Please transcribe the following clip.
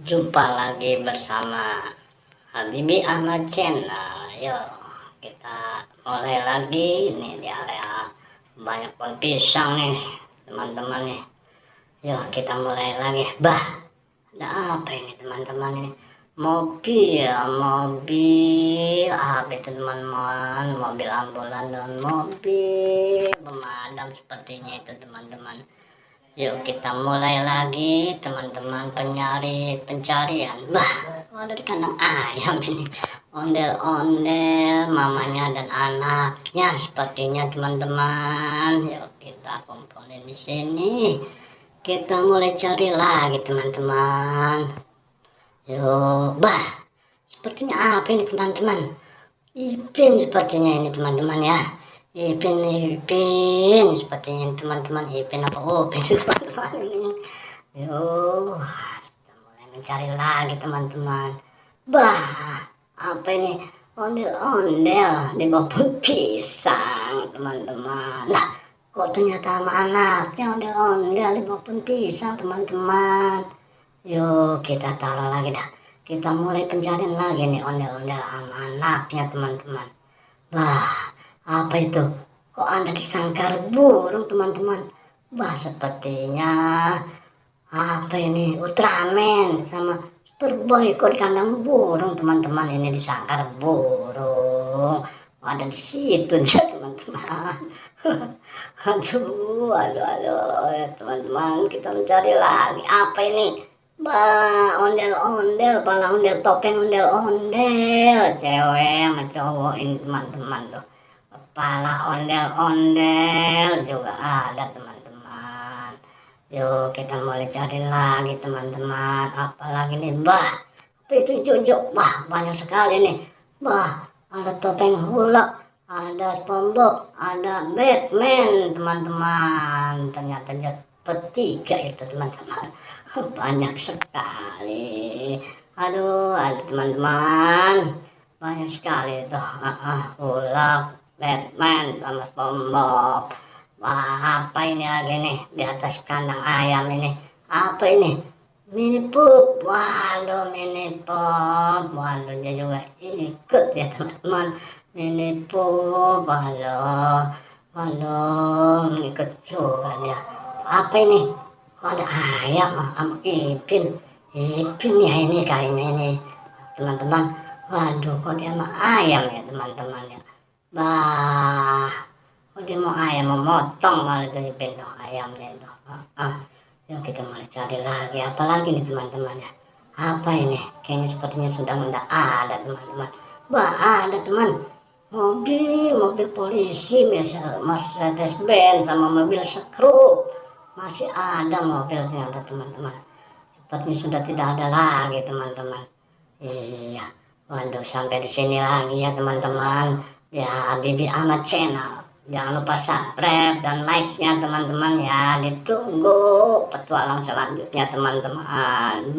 Jumpa lagi bersama Habibie Ahmad Channel. Yuk kita mulai lagi nih di area banyak pohon pisang nih teman-teman nih. Yuk kita mulai lagi. Ada apa ini teman-teman ini? Mobil apa itu teman-teman? Mobil ambulan dan mobil pemadam sepertinya itu teman-teman. Yuk kita mulai lagi teman-teman, pencarian. Ada di kandang ayam ini. Ondel-ondel mamanya dan anaknya sepertinya teman-teman. Yuk kita kumpulin di sini. Kita mulai cari lagi teman-teman. Yuk, sepertinya apa ini teman-teman? Ipin sepertinya ini teman-teman ya. Ipin sepertinya teman-teman. Ipin apa Upin teman-teman ini. Yuk kita mulai mencari lagi teman-teman. Apa ini? Ondel-ondel di bawah pohon pisang teman-teman. Kok ternyata sama anaknya ondel-ondel di bawah pohon pisang teman-teman. Yuk kita taruh lagi dah. Kita mulai pencarian lagi nih ondel-ondel sama anaknya teman-teman. Apa itu? Kok ada di sangkar burung teman-teman? Sepertinya apa ini? Ultraman sama Superboy kok di kandang burung teman-teman. Ini di sangkar burung. Ada di situ aja teman-teman. Aduh ya teman-teman, kita mencari lagi. Apa ini? Ondel-ondel, pala ondel, topeng ondel-ondel, cewek sama cowok ini teman-teman tuh. Kepala ondel-ondel juga ada teman-teman. Yuk kita mulai cari lagi teman-teman. Apalagi nih apa itu hijau-hijau? Banyak sekali nih. Ada topeng hula, ada SpongeBob, ada Batman teman-teman. Ternyata bertiga itu teman-teman. Banyak sekali. Aduh ada teman-teman, banyak sekali itu. Hula, Batman sama SpongeBob. Apa ini lagi nih di atas kandang ayam ini? Apa ini? Mini Pup. Waduh Mini Pup. Waduh dia juga ikut ya teman-teman. Mini Pup. Waduh ikut juga dia. Apa ini? Kok ada ayam sama Ipin ya ini kayaknya ini teman-teman. Waduh kok dia sama ayam ya teman-teman ya. Kok dia mau ayam, mau motong kalau itu Ipin tuh ayamnya itu. Yuk kita mulai cari lagi. Apalagi nih teman-teman ya. Apa ini? Kayaknya sepertinya sudah tidak ada teman-teman. Ada teman. Mobil polisi, Mercedes-Benz sama mobil skrup. Masih ada mobil ternyata teman-teman. Sepertinya sudah tidak ada lagi teman-teman. Iya. Waduh sampai di sini lagi ya teman-teman. Ya Habibie Ahmad Channel. Jangan lupa subscribe dan like-nya teman-teman ya. Ditunggu petualang selanjutnya teman-teman.